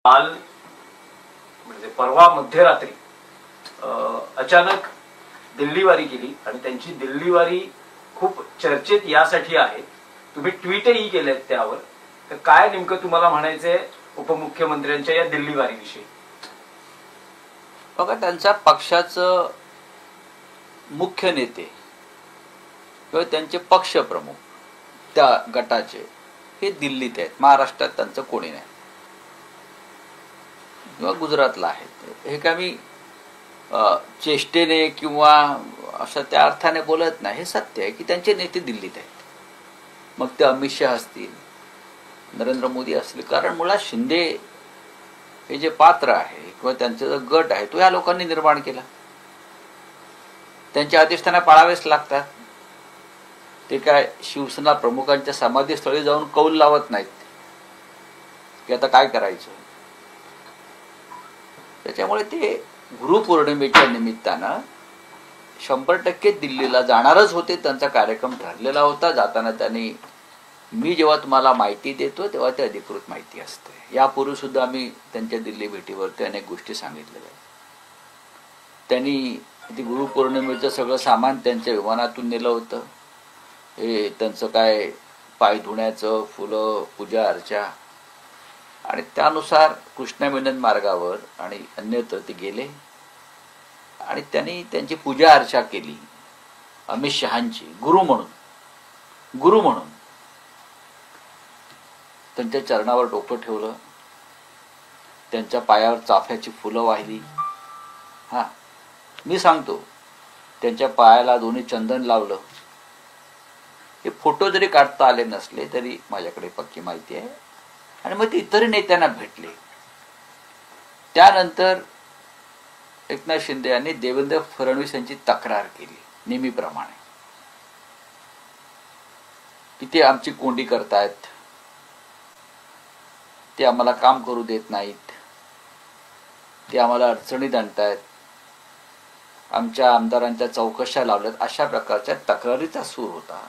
काल म्हणजे परवा मध्यरात्री अचानक दिल्लीवारी केली आणि त्यांची दिल्लीवारी खूप चर्चेत यासाठी आहे, तुम्ही ट्विटही केलेत त्यावर. तर काय नेमकं तुम्हाला म्हणायचंय उपमुख्यमंत्र्यांच्या या दिल्लीवारीविषयी? बघा, त्यांच्या पक्षाचं मुख्य नेते किंवा त्यांचे पक्षप्रमुख त्या गटाचे हे दिल्लीत आहेत. महाराष्ट्रात त्यांचं कोणी नाही किंवा गुजरातला आहे. हे काय मी चेष्टेने किंवा असं त्या अर्थाने बोलत नाही. हे सत्य आहे की त्यांचे नेते दिल्लीत आहेत. मग ते अमित शहा असतील, नरेंद्र मोदी असतील. कारण मुळात शिंदे हे जे पात्र आहे किंवा त्यांचा जो गट आहे तो या लोकांनी निर्माण केला. त्यांचे आदेश त्यांना पाळावेच लागतात. ते काय शिवसेना प्रमुखांच्या समाधीस्थळी जाऊन कौल लावत नाहीत की आता काय करायचं. त्याच्यामुळे ते गुरुपौर्णिमेच्या निमित्तानं 100% दिल्लीला जाणारच होते. त्यांचा कार्यक्रम ठरलेला होता. जाताना त्यांनी, मी जेव्हा तुम्हाला माहिती देतो तेव्हा ते अधिकृत माहिती असते. यापूर्वी सुद्धा आम्ही त्यांच्या दिल्ली भेटीवरती अनेक गोष्टी सांगितलेल्या आहेत. त्यांनी ते गुरुपौर्णिमेचं सगळं सामान त्यांच्या विमानातून नेलं होतं. हे त्यांचं काय पाय धुण्याचं, फुलं, पूजा अर्चा, आणि त्यानुसार कृष्णा मेनन मार्गावर आणि अन्यत्र ते गेले आणि त्यांनी त्यांची पूजा अर्चा केली. अमित शहांची गुरु म्हणून त्यांच्या चरणावर डोकं ठेवलं. त्यांच्या पायावर चाफ्याची फुलं वाहिली. मी सांगतो, त्यांच्या पायाला दोन्ही चंदन लावलं. हे फोटो जरी काढता आले नसले तरी माझ्याकडे पक्की माहिती आहे. आणि मग ते इतर नेत्यांना भेटले. त्यानंतर एकनाथ शिंदे यांनी देवेंद्र फडणवीस यांची तक्रार केली नेहमीप्रमाणे की ते आमची कोंडी करतायत, ते आम्हाला काम करू देत नाहीत, ते आम्हाला अडचणीत आणतायत, आमच्या आमदारांच्या चौकशा लावल्यात, अशा प्रकारच्या तक्रारीचा सूर होता.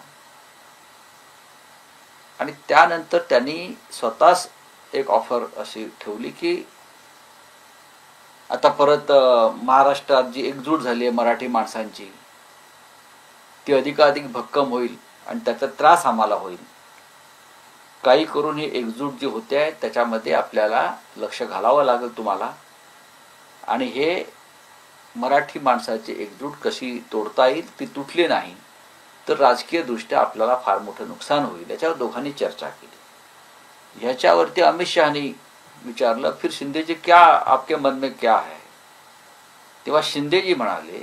आणि त्यानंतर त्यांनी स्वतःच एक ऑफर अशी ठेवली की आता परत महाराष्ट्रात जी एकजूट झाली आहे मराठी माणसांची, ती अधिकाधिक भक्कम होईल आणि त्याचा त्रास आम्हाला होईल. काही करून ही एकजूट जी होते आहे त्याच्यामध्ये आपल्याला लक्ष घालावं लागेल तुम्हाला. आणि हे मराठी माणसाची एकजूट कशी तोडता येईल, ती तुटली नाही तर राजकीय दृष्ट्या आपल्याला फार मोठं नुकसान होईल. याच्यावर दोघांनी चर्चा केली. ह्याच्यावरती अमित शहानी विचारलं, फिर शिंदेजी क्या आपके मन में क्या है? तेव्हा शिंदेजी म्हणाले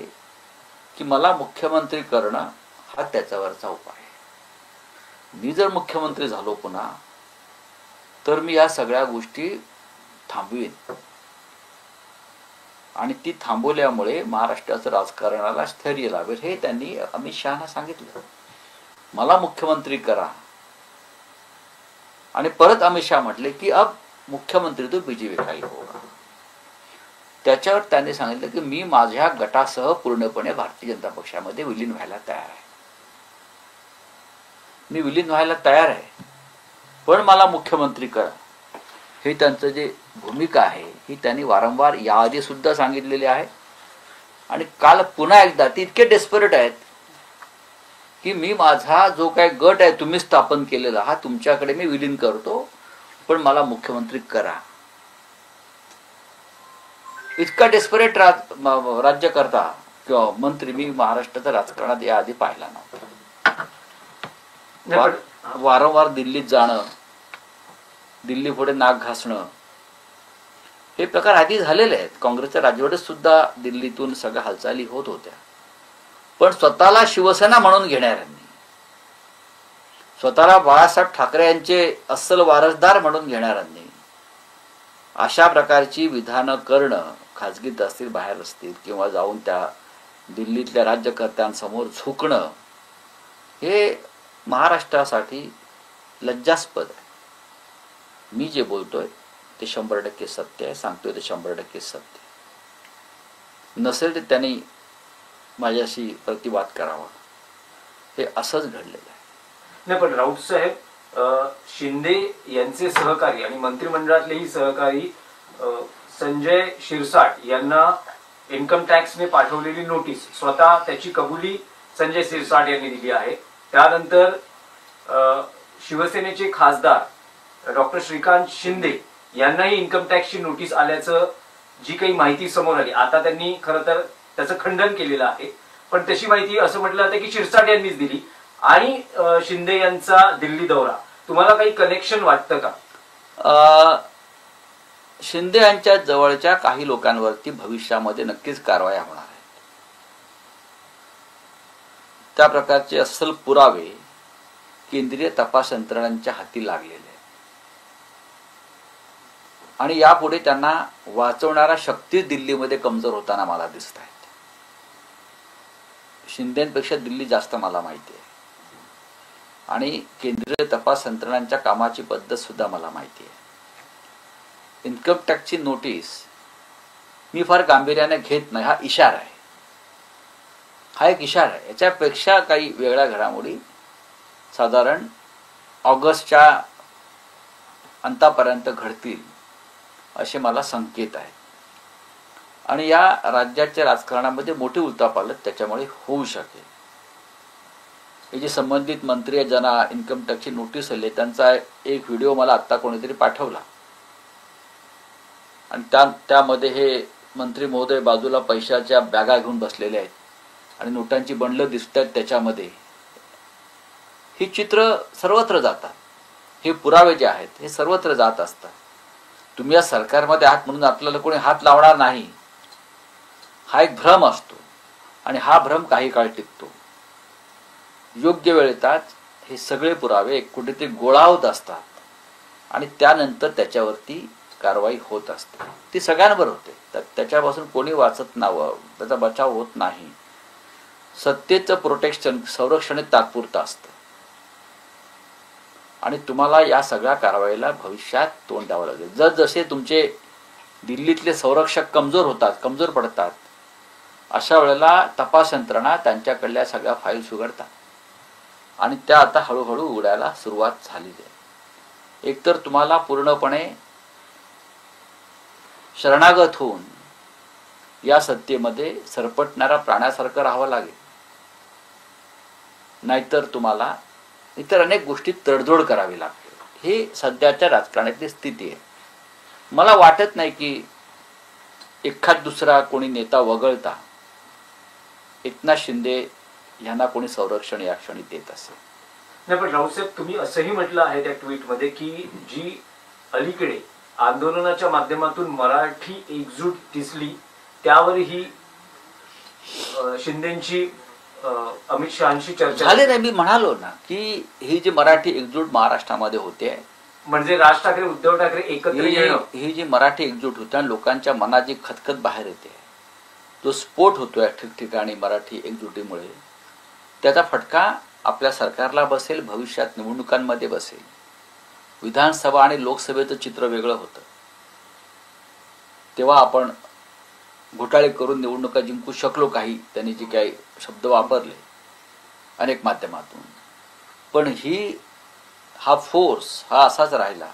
की मला मुख्यमंत्री करणं हा त्याच्यावरचा उपाय आहे. मी जर मुख्यमंत्री झालो पुन्हा तर मी या सगळ्या गोष्टी थांबवीन आणि ती थांबवल्यामुळे महाराष्ट्राचं राजकारणाला स्थैर्य लावेल. हे त्यांनी अमित शहाना सांगितलं. मला मुख्यमंत्री करा. आणि परत अमित शहा म्हटले की अब मुख्यमंत्री तो बीजेपी का ही होगा. त्याच्यावर त्यांनी सांगितलं की मी माझ्या गटासह पूर्णपणे भारतीय जनता पक्षामध्ये विलीन व्हायला तयार आहे. मी विलीन व्हायला तयार आहे, पण मला मुख्यमंत्री करा. हे त्यांचं जे भूमिका आहे ही त्यांनी वारंवार याआधी सुद्धा सांगितलेली आहे. आणि काल पुन्हा एकदा ते इतके डेस्परेट आहेत की मी माझा जो काय गट आहे तुम्ही स्थापन केलेला हा तुमच्याकडे मी विलीन करतो, पण मला मुख्यमंत्री करा. इतका डेस्परेट राज्यकर्ता किंवा मंत्री मी महाराष्ट्राच्या राजकारणात याआधी पाहिला नव्हता. वारंवार दिल्लीत जाणं, दिल्ली पुढे नाक घासणं, हे प्रकार आधी झालेले आहेत. काँग्रेसच्या राजवटीत सुद्धा दिल्लीतून सगळ्या हालचाली होत होत्या. पण स्वतःला शिवसेना म्हणून घेणाऱ्यांनी, स्वतःला बाळासाहेब ठाकरे यांचे अस्सल वारसदार म्हणून घेणाऱ्यांनी अशा प्रकारची विधानं करणं, खाजगीत असतील बाहेर असतील किंवा जाऊन त्या दिल्लीतल्या राज्यकर्त्यांसमोर झुकणं, हे महाराष्ट्रासाठी लज्जास्पद आहे. मी जे बोलतोय ते 100% सत्य आहे. सांगतोय ते 100% सत्य नसेल तर त्यांनी माझ्याशी प्रतिवाद करावा. हे असंच घडलेलं आहे. नाही, पण राऊत साहेब, शिंदे यांचे सहकारी आणि मंत्रिमंडळातलेही सहकारी संजय शिरसाट यांना इन्कम टॅक्सने पाठवलेली नोटीस स्वतः त्याची कबुली संजय शिरसाट यांनी दिली आहे. त्यानंतर शिवसेनेचे खासदार डॉक्टर श्रीकांत शिंदे यांनाही इन्कम टॅक्सची नोटीस आल्याचं जी काही माहिती समोर आली, आता त्यांनी खरं तर त्याचं खंडन केलेलं आहे, पण तशी माहिती असं म्हटलं जातं की शिरसाट यांनीच दिली. आणि शिंदे यांचा दिल्ली दौरा, तुम्हाला काही कनेक्शन वाटतं का? शिंदे यांच्या जवळच्या काही लोकांवरती भविष्यामध्ये नक्कीच कारवाया होणार आहेत. त्या प्रकारचे अस्सल पुरावे केंद्रीय तपास यंत्रणांच्या हाती लागलेले आहेत आणि यापुढे त्यांना वाचवणारा शक्ती दिल्लीमध्ये कमजोर होताना मला दिसत आहेत. शिंदेपेक्षा दिल्ली जास्त मला माहिती आहे आणि केंद्रीय तपास यंत्रणांच्या कामाची पद्धत सुद्धा मला माहिती आहे. इन्कम टॅक्सची नोटीस मी फार गांभीर्याने घेत नाही, हा इशारा आहे, हा एक इशारा आहे. याच्यापेक्षा काही वेगळ्या घडामोडी साधारण ऑगस्टच्या अंतापर्यंत घडतील असे मला संकेत आहेत आणि या राज्याच्या राजकारणामध्ये मोठी उलथापालथ त्याच्यामुळे होऊ शकेल. हे जे संबंधित मंत्री ज्यांना इन्कम टॅक्सची नोटीस आली त्यांचा एक व्हिडिओ मला आत्ता कोणीतरी पाठवला आणि त्यामध्ये हे मंत्री महोदय बाजूला पैशाच्या बॅगा घेऊन बसलेले आहेत आणि नोटांची बंडलं दिसत आहेत. त्याच्यामध्ये ही चित्र सर्वत्र जातात. हे पुरावे जे आहेत हे सर्वत्र जात असतात. तुम्ही या सरकारमध्ये आहात म्हणून आपल्याला कोणी हात लावणार नाही, हा एक भ्रम असतो आणि हा भ्रम काही काळ टिकतो. योग्य वेळ येतात हे सगळे पुरावे कुठेतरी गोळावत असतात आणि त्यानंतर त्याच्यावरती कारवाई होत असते. ती सगळ्यांवर होते, त्याच्यापासून कोणी वाचत नावं, त्याचा बचाव होत नाही. सत्तेचं प्रोटेक्शन, संरक्षण हे तात्पुरतं असतं आणि तुम्हाला या सगळ्या कारवाईला भविष्यात तोंड द्यावं लागेल. जसजसे तुमचे दिल्लीतले संरक्षक कमजोर होतात, कमजोर पडतात, अशा वेळेला तपास यंत्रणा त्यांच्याकडल्या सगळ्या फाईल्स उघडतात आणि त्या आता हळूहळू उघडायला सुरुवात झाली आहे. एकतर तुम्हाला पूर्णपणे शरणागत होऊन या सत्तेमध्ये सरपटणाऱ्या प्राण्यासारखं राहावं लागेल, नाहीतर तुम्हाला इतर अनेक गोष्टी तडजोड करावी लागते. हे सध्याच्या राजकारणातली स्थिती आहे. मला वाटत नाही की एखाद दुसरा कोणी नेता वगळता एकनाथ शिंदे यांना कोणी संरक्षण या क्षणी देत असेल. नाही, पण राऊत साहेब तुम्ही असंही म्हटलं आहे त्या ट्विटमध्ये की जी अलीकडे आंदोलनाच्या माध्यमातून मराठी एकजूट दिसली त्यावरही शिंदेची अमित शहांशी चर्चा झाली नाही. मी म्हणालो ना की ही जी मराठी एकजूट महाराष्ट्रामध्ये होते, म्हणजे राज ठाकरे उद्धव ठाकरे एकत्र येणं, ही जी मराठी एकजूट होते आणि लोकांच्या मनात जी खतखत बाहेर येते, जो स्फोट होतोय ठिकठिकाणी मराठी एकजुटीमुळे, त्याचा फटका आपल्या सरकारला बसेल, भविष्यात निवडणुकांमध्ये बसेल. विधानसभा आणि लोकसभेचं चित्र वेगळं होतं. तेव्हा आपण घोटाळे करून निवडणुका जिंकू शकलो, काही त्यांनी जे काही शब्द वापरले अनेक माध्यमातून, पण हा फोर्स हा असाच राहिला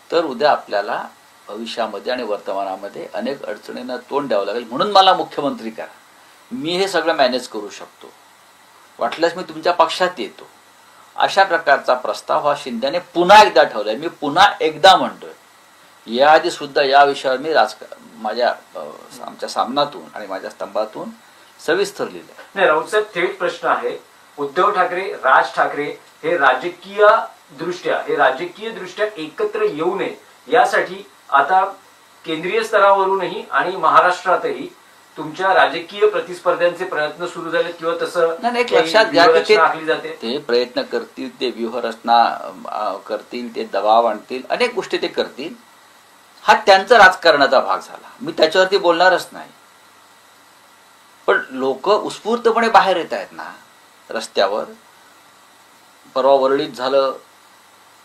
तर उद्या आपल्याला भविष्यामध्ये आणि वर्तमानामध्ये अनेक अडचणींना तोंड द्यावं लागेल. म्हणून मला मुख्यमंत्री करा, मी हे सगळं मॅनेज करू शकतो, वाटल्यास मी तुमच्या पक्षात येतो, अशा प्रकारचा प्रस्ताव हा शिंदेने पुन्हा एकदा ठेवलाय. मी पुन्हा एकदा म्हणतोय, याआधी सुद्धा या विषयावर मी आमच्या सामनातून आणि माझ्या स्तंभातून सविस्तर लिहिलंय. नाही राऊत साहेब, थेट प्रश्न आहे, उद्धव ठाकरे, राज ठाकरे हे राजकीय दृष्ट्या एकत्र येऊ नये यासाठी आता केंद्रीय स्तरावरूनही आणि महाराष्ट्रातही तुमच्या राजकीय प्रतिस्पर्ध्यांचे प्रयत्न सुरू झाले किंवा तसं एक लक्षात घ्या की आखली जाते. ते प्रयत्न करतील, ते व्यूहरचना करतील, ते दबाव आणतील, अनेक गोष्टी ते करतील. हा त्यांचा राजकारणाचा भाग झाला, मी त्याच्यावरती बोलणारच नाही. पण लोक उत्स्फूर्तपणे बाहेर येत आहेत ना रस्त्यावर. परवा वरळीत झालं,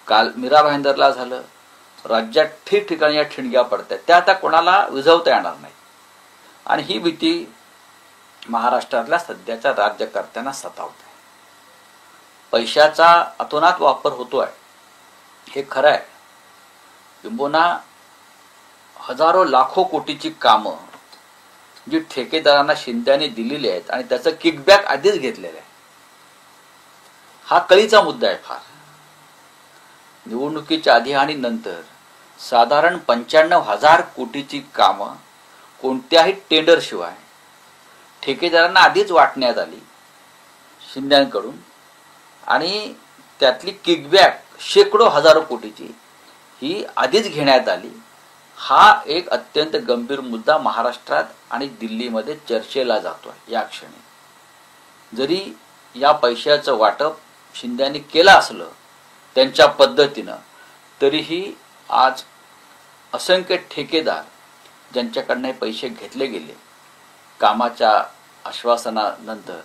काल मीरा भाईंदरला झालं, राज्यात ठिकठिकाणी या ठिणग्या पडतात, त्या आता कोणाला विझवता येणार नाही. आणि ही भीती महाराष्ट्रातल्या सध्याच्या राज्यकर्त्यांना सतावते. पैशाचा अतोनात वापर होतोय हे खरं आहे, किंबहुना हजारो लाखो कोटीची कामं जी ठेकेदारांना शिंद्यांनी दिलेली आहेत आणि त्याचं किकबॅक आधीच घेतलेलं आहे. हा कळीचा मुद्दा आहे फार. निवडणुकीच्या आधी आणि नंतर साधारण 95,000 कोटीची कामं कोणत्याही टेंडरशिवाय ठेकेदारांना आधीच वाटण्यात आली शिंद्यांकडून आणि त्यातली किकबॅक शेकडो हजारो कोटीची ही आधीच घेण्यात आली. हा एक अत्यंत गंभीर मुद्दा महाराष्ट्रात आणि दिल्लीमध्ये चर्चेला जातोय या क्षणी. जरी या पैशाचं वाटप शिंद्यांनी केलं असलं त्यांच्या पद्धतीनं, तरीही आज असंख्य ठेकेदार ज्यांच्याकडनं हे पैसे घेतले गेले कामाच्या आश्वासनानंतर,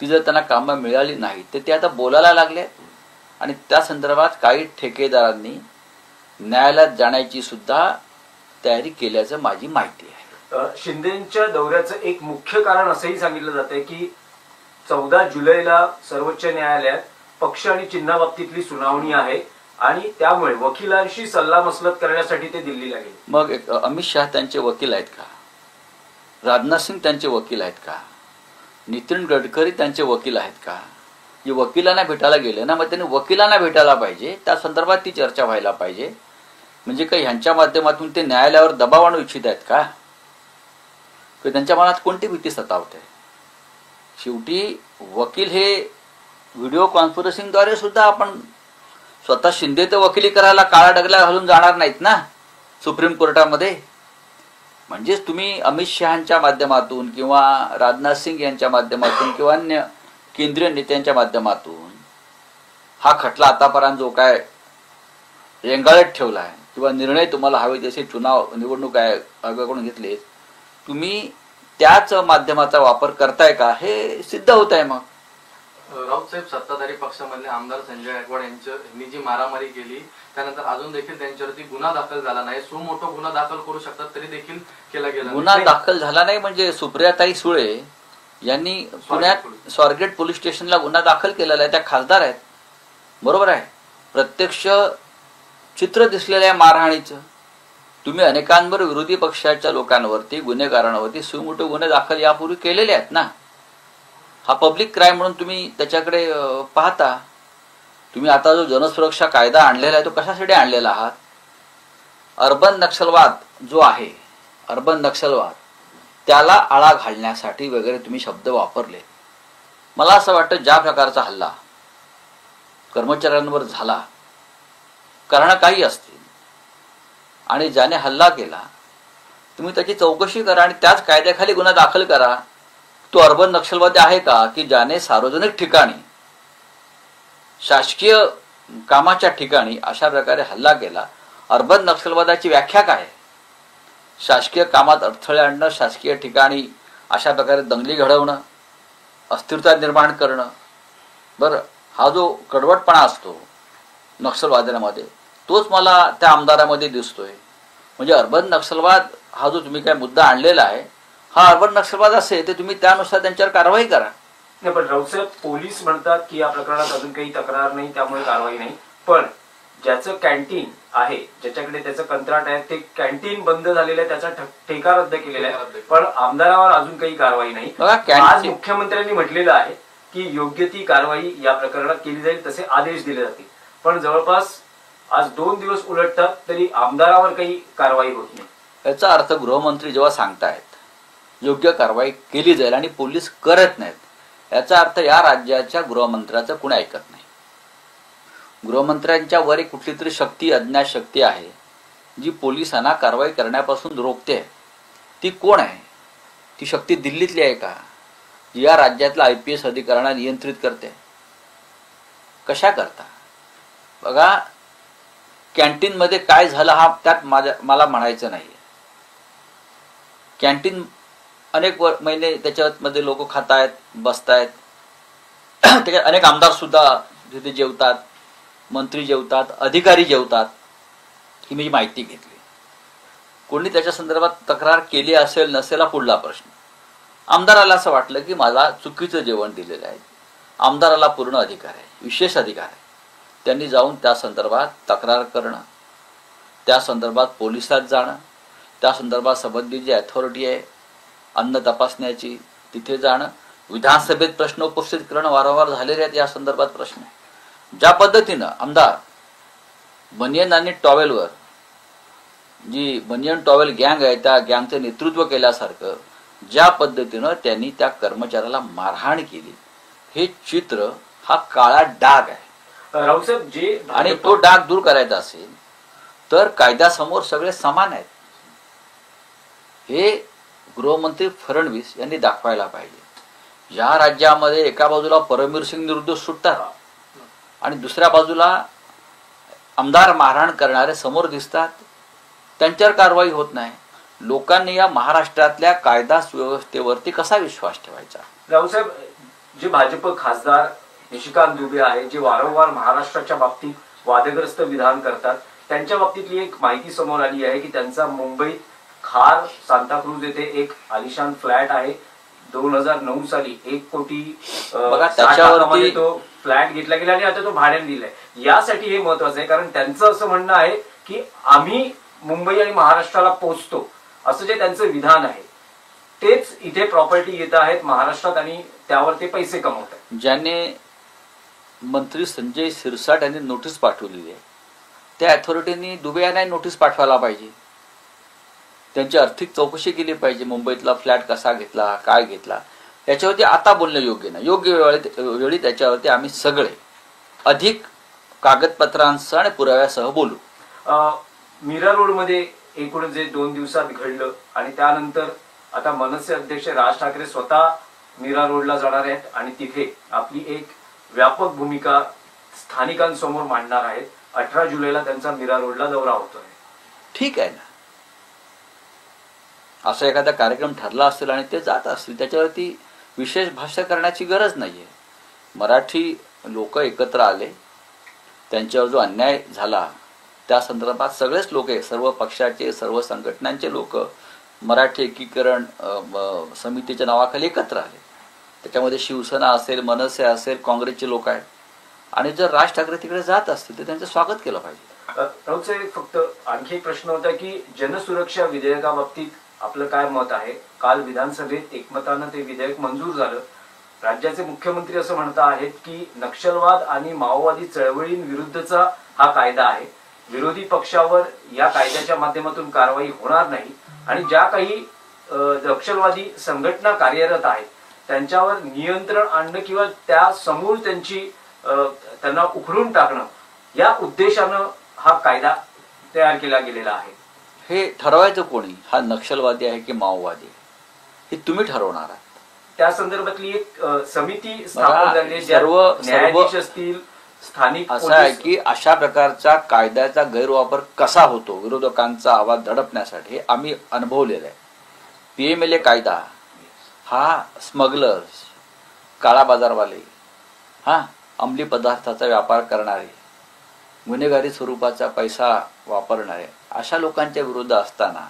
ती जर त्यांना कामं मिळाली नाही तर ते आता बोलायला लागले आणि त्या संदर्भात काही ठेकेदारांनी न्यायालयात जाण्याची सुद्धा तयारी केल्याचं माझी माहिती आहे. शिंदेच्या दौऱ्याचं एक मुख्य कारण असंही सांगितलं जातंय की 14 जुलैला सर्वोच्च न्यायालयात पक्ष आणि चिन्हाबाबतीतली सुनावणी आहे आणि त्यामुळे वकिलांशी सल्लामसलत करण्यासाठी ते दिल्लीला गेले. मग अमित शहा त्यांचे वकील आहेत का? राजनाथ सिंग त्यांचे वकील आहेत का? नितीन गडकरी त्यांचे वकील आहेत का? जे वकिलांना भेटायला गेले ना, मग त्यांनी वकिलांना भेटायला पाहिजे, त्या संदर्भात ती चर्चा व्हायला पाहिजे. म्हणजे काही ह्यांच्या माध्यमातून ते न्यायालयावर दबाव आणू इच्छित आहेत का? त्यांच्या मनात कोणती भीती सतावते? शेवटी वकील हे व्हिडिओ कॉन्फरन्सिंगद्वारे सुद्धा आपण स्वतः शिंदे तर वकिली करायला काळा डगला घालून जाणार नाहीत ना सुप्रीम कोर्टामध्ये. म्हणजेच तुम्ही अमित शहांच्या माध्यमातून किंवा राजनाथ सिंग यांच्या माध्यमातून किंवा अन्य केंद्रीय नेत्यांच्या माध्यमातून हा खटला आतापर्यंत जो काय रेंगाळत ठेवला आहे किंवा निर्णय तुम्हाला हवे जसे निवडणूक आयोगाकडून घेतले, तुम्ही त्याच माध्यमाचा वापर करताय का हे सिद्ध होत आहे. मग राऊत साहेब, सत्ताधारी पक्षामधले आमदार संजय गायकवाड यांनी जी मारामारी केली त्यानंतर अजून देखील त्यांच्यावरती गुन्हा दाखल झाला नाही. मोठा गुन्हा दाखल करू शकतात तरी देखील केला गेला गुन्हा दाखल झाला नाही. म्हणजे सुप्रियाताई सुळे यांनी पुण्यात स्वारगेट पोलीस स्टेशनला गुन्हा दाखल केलेला आहे. त्या खासदार आहेत, बरोबर आहे. प्रत्यक्ष चित्र दिसलेलं आहे मारहाणीचं. तुम्ही अनेकांवर विरोधी पक्षाच्या लोकांवरती गुन्हेगारांवरती सुमोठे गुन्हे दाखल यापूर्वी केलेले आहेत ना. हा पब्लिक क्राईम म्हणून तुम्ही त्याच्याकडे पाहता. तुम्ही आता जो जनसुरक्षा कायदा आणलेला आहे तो कशासाठी आणलेला आहात? अर्बन नक्षलवाद जो आहे, अर्बन नक्षलवाद, त्याला आळा घालण्यासाठी वगैरे तुम्ही शब्द वापरले. मला असं वाटतं ज्या प्रकारचा हल्ला कर्मचाऱ्यांवर झाला, कारण काही असतील, आणि ज्याने हल्ला केला तुम्ही त्याची चौकशी करा आणि त्याच कायद्याखाली गुन्हा दाखल करा. तो अर्बन नक्षलवादी आहे का की ज्याने सार्वजनिक ठिकाणी शासकीय कामाच्या ठिकाणी अशा प्रकारे हल्ला केला? अर्बन नक्षलवादाची व्याख्या काय? शासकीय कामात अडथळे आणणं, शासकीय ठिकाणी अशा प्रकारे दंगली घडवणं, अस्थिरता निर्माण करणं. बरं, हा जो कडवटपणा असतो नक्षलवाद्यांमध्ये तोच मला त्या आमदारामध्ये दिसतोय. म्हणजे अर्बन नक्षलवाद हा जो तुम्ही काय मुद्दा आणलेला आहे हा अर्बन नक्षलवाद असेल तर तुम्ही त्यानुसार त्यांच्यावर कारवाई करा. नाही, पण राऊतसाहेब, पोलीस म्हणतात की या प्रकरणात अजून काही तक्रार नाही त्यामुळे कारवाई नाही. पण ज्याचं कॅन्टीन आहे, ज्याच्याकडे त्याचं कंत्राट आहे, ते कॅन्टीन बंद झालेलं आहे, त्याचा ठेका रद्द केलेला आहे, पण आमदारावर अजून काही कारवाई नाही. आज मुख्यमंत्र्यांनी म्हटलेलं आहे की योग्य ती कारवाई या प्रकरणात केली जाईल, तसे आदेश दिले जातील. पण जवळपास आज 2 दिवस उलटतात तरी आमदारावर काही कारवाई होत नाही. याचा अर्थ गृहमंत्री जेव्हा सांगतायत योग्य कारवाई केली जाईल आणि पोलीस करत नाहीत, याचा अर्थ या राज्याच्या गृहमंत्र्याचं कुणी ऐकत नाही. गृहमंत्र्यांच्या वर एक कुठली तरी शक्ती, अज्ञात शक्ती आहे जी पोलिसांना कारवाई करण्यापासून रोखते. ती कोण आहे? ती शक्ती दिल्लीतली आहे का, जी या राज्यातल्या IPS अधिकाऱ्यांना नियंत्रित करते? कशा करता? बघा, कॅन्टीन मध्ये काय झालं हा त्यात मला म्हणायचं नाही. कॅन्टीन अनेक महिने त्याच्यामध्ये लोक खातायत, बसतायत, त्याच्यात अनेक आमदार सुद्धा तिथे जेवतात, मंत्री जेवतात, अधिकारी जेवतात, ही मी माहिती घेतली. कोणी त्याच्या संदर्भात तक्रार केली असेल नसेल हा पुढला प्रश्न. आमदाराला असं वाटलं की मला चुकीचं जेवण दिलेलं आहे. आमदाराला पूर्ण अधिकार आहे, विशेष अधिकार आहे. त्यांनी जाऊन त्या संदर्भात तक्रार करणं, त्या संदर्भात पोलिसात जाणं, त्या संदर्भात संबंधित जी अथॉरिटी आहे अन्न तपासण्याची तिथे जाणं, विधानसभेत प्रश्न उपस्थित करणं वारंवार झालेले आहेत या संदर्भात प्रश्न. ज्या पद्धतीनं आमदार बनियन आणि टॉवेलवर जी बनियन टॉवेल गँग आहे त्या गँगचं नेतृत्व केल्यासारखं ज्या पद्धतीनं त्यांनी त्या कर्मचाऱ्याला मारहाण केली, हे चित्र हा काळा डाग आहे. राऊसाहेब जे आणि तो डाग दूर करायचा असेल तर कायद्यासमोर सगळे समान आहेत हे गृहमंत्री फडणवीस यांनी दाखवायला पाहिजे. या राज्यामध्ये एका बाजूला परमवीर सिंग निर्दोष सुटतात आणि दुसऱ्या बाजूला आमदार मारहाण करणारे समोर दिसतात, त्यांच्यावर कारवाई होत नाही. लोकांनी या महाराष्ट्रातल्या कायदा सुव्यवस्थेवरती कसा विश्वास ठेवायचा? राऊसाहेब, जे भाजप खासदार निशिकांत दुबे आहे, जे वारंवार महाराष्ट्राच्या बाबतीत वादग्रस्त विधान करतात, त्यांच्या बाबतीतली एक माहिती समोर आली आहे की त्यांचा मुंबईत खार सांताक्रूज येथे एक आलिशान फ्लॅट आहे. 2009 साली 1 कोटी त्याच्यावरती तो फ्लॅट घेतला गेला आणि आता तो भाड्याने दिलाय. यासाठी हे महत्वाचं आहे कारण त्यांचं असं म्हणणं आहे की आम्ही मुंबई आणि महाराष्ट्राला पोचतो, असं जे त्यांचं विधान आहे तेच इथे प्रॉपर्टी येत आहेत महाराष्ट्रात आणि त्यावर ते पैसे कमवत आहेत. ज्याने मंत्री संजय शिरसाट यांनी नोटीस पाठवलेली आहे त्या अथॉरिटीनी दुबे यांना नोटीस पाठवायला पाहिजे. त्यांची आर्थिक चौकशी केली पाहिजे. मुंबईतला फ्लॅट कसा घेतला, काय घेतला, याच्यावरती आता बोलणं योग्य नाही. योग्य वेळी त्याच्यावरती आम्ही सगळे अधिक कागदपत्रांसह आणि पुराव्यासह बोलू. मीरा रोड मध्ये एकूण जे 2 दिवसात घडलं आणि त्यानंतर आता मनसे अध्यक्ष राज ठाकरे स्वतः मीरा रोडला जाणार आहेत आणि तिथे आपली एक व्यापक भूमिका स्थानिकांसमोर मांडणार आहेत. 18 जुलैला त्यांचा मीरा रोडला दौरा होतोय. ठीक आहे ना, असा एखादा कार्यक्रम ठरला असेल आणि ते जात असतील त्याच्यावरती विशेष भाष्य करण्याची गरज नाहीये. मराठी लोक एकत्र आले, त्यांच्यावर जो अन्याय झाला त्या संदर्भात सगळेच लोक, सर्व पक्षाचे सर्व संघटनांचे लोक मराठी एकीकरण समितीच्या नावाखाली एकत्र आले. त्याच्यामध्ये शिवसेना असेल, मनसे असेल, काँग्रेसचे लोक आहेत आणि जर राज ठाकरे तिकडे जात असतील तर त्यांचं स्वागत केलं पाहिजे. राऊत साहेब, फक्त आणखी एक प्रश्न होता की जनसुरक्षा विधेयकाबाबतीत आपलं काय मत आहे? काल विधानसभेत एकमतानं ते विधेयक मंजूर झालं. राज्याचे मुख्यमंत्री असं म्हणता आहेत की नक्षलवाद आणि माओवादी चळवळींविरुद्धचा हा कायदा आहे, विरोधी पक्षावर या कायद्याच्या माध्यमातून कारवाई होणार नाही आणि ज्या काही नक्षलवादी संघटना कार्यरत आहेत त्यांच्यावर नियंत्रण आणणं किंवा त्या समूळ त्यांना उखडून टाकणं या उद्देशानं हा कायदा तयार केला गेलेला आहे. हे ठरवायचं कोणी, हा नक्षलवादी आहे की माओवादी, हे तुम्ही ठरवणार आहात. त्या संदर्भातली एक समिती स्थापन झाली, सर्व न्यायाधीश असतील, स्थानिक असं आहे की अशा प्रकारच्या कायद्याचा गैरवापर कसा होतो विरोधकांचा आवाज दडपण्यासाठी आम्ही अनुभवलेला आहे. PMLA कायदा हा स्मगलर्स, काळा बाजारवाले, अंमली पदार्थाचा व्यापार करणारे, गुन्हेगारी स्वरूपाचा पैसा वापरणारे अशा लोकांच्या विरुद्ध असताना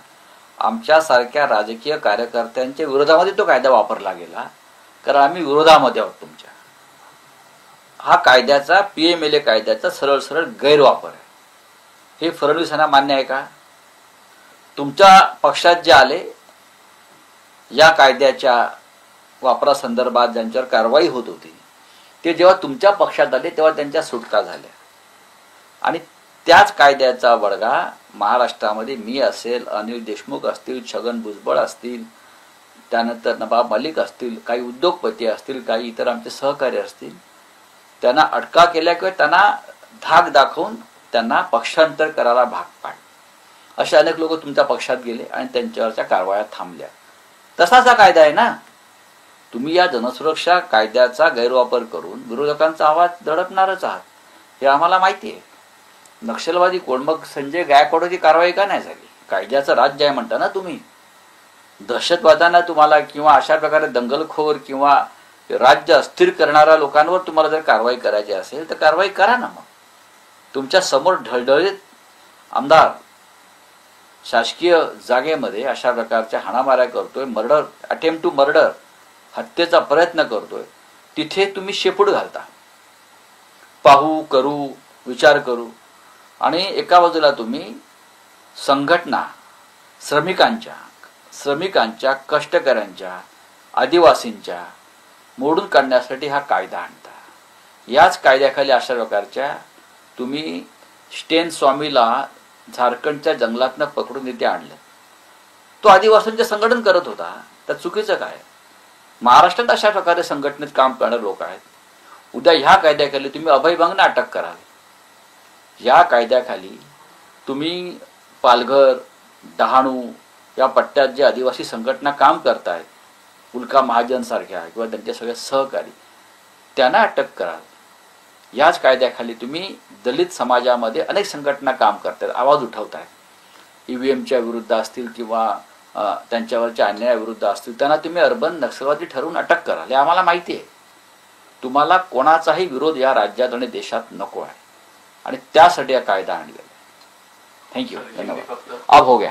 आमच्यासारख्या राजकीय कार्यकर्त्यांच्या विरोधामध्ये तो कायदा वापरला गेला कारण आम्ही विरोधामध्ये आहोत तुमच्या. हा कायद्याचा PMLA कायद्याचा सरळ सरळ गैरवापर आहे. हे फडणवीसांना मान्य आहे का? तुमच्या पक्षात जे आले या कायद्याच्या वापरासंदर्भात ज्यांच्यावर कारवाई होत होती ते जेव्हा तुमच्या पक्षात आले तेव्हा त्यांच्या सुटका झाल्या आणि त्याच कायद्याचा बडगा महाराष्ट्रामध्ये मी असेल, अनिल देशमुख असतील, छगन भुजबळ असतील, त्यानंतर नवाब मलिक असतील, काही उद्योगपती असतील, काही इतर आमचे सहकारी असतील, त्यांना अटका केल्या किंवा त्यांना धाक दाखवून त्यांना पक्षांतर करायला भाग पाड. असे अनेक लोक तुमच्या पक्षात गेले आणि त्यांच्यावरच्या कारवाया थांबल्या. तसाच हा कायदा आहे ना. तुम्ही या जनसुरक्षा कायद्याचा गैरवापर करून विरोधकांचा आवाज दडपणारच आहात हे आम्हाला माहिती आहे. नक्षलवादी कोण? मग संजय गायकवाडची कारवाई का नाही झाली? कायद्याचं राज्य आहे म्हणता ना तुम्ही. दहशतवाद्यांना तुम्हाला किंवा अशा प्रकारे दंगलखोर किंवा राज्य अस्थिर करणाऱ्या लोकांवर तुम्हाला जर कारवाई करायची असेल तर कारवाई करा ना. मग तुमच्या समोर ढळढळीत आमदार शासकीय जागेमध्ये अशा प्रकारच्या हाणामाऱ्या करतोय, मर्डर, अटेम्प्ट टू मर्डर, हत्येचा प्रयत्न करतोय, तिथे तुम्ही शेपूट घालता. पाहू, करू, विचार करू. आणि एका बाजूला तुम्ही संघटना श्रमिकांच्या कष्टकऱ्यांच्या आदिवासींच्या मोडून काढण्यासाठी हा कायदा आणता. याच कायद्याखाली अशा प्रकारच्या तुम्ही स्टेन स्वामीला झारखंडच्या जंगलातनं पकडून इथे आणलं. तो आदिवासींचे संघटन करत होता, तर चुकीचं काय? महाराष्ट्रात अशा प्रकारे संघटनेत काम करणारे लोक आहेत. उद्या ह्या कायद्याखाली तुम्ही अभयभंगना अटक कराल. या कायद्याखाली तुम्ही पालघर, डहाणू या पट्ट्यात जे आदिवासी संघटना काम करतायत, उल्का महाजन सारख्या किंवा त्यांचे सगळे सहकारी, त्यांना अटक कराल. याच कायद्याखाली तुम्ही दलित समाजामध्ये अनेक संघटना काम करतात, आवाज उठवतायत. ईव्हीएमच्या विरुद्ध असतील किंवा त्यांच्यावरच्या अन्यायाविरुद्ध असतील, त्यांना तुम्ही अर्बन नक्षलवादी ठरवून अटक कराल. हे आम्हाला माहिती आहे. तुम्हाला कोणाचाही विरोध या राज्यात आणि देशात नको आहे आणि त्यासाठी हा कायदा आणलेला आहे. थँक्यू, धन्यवाद. अब हो गया.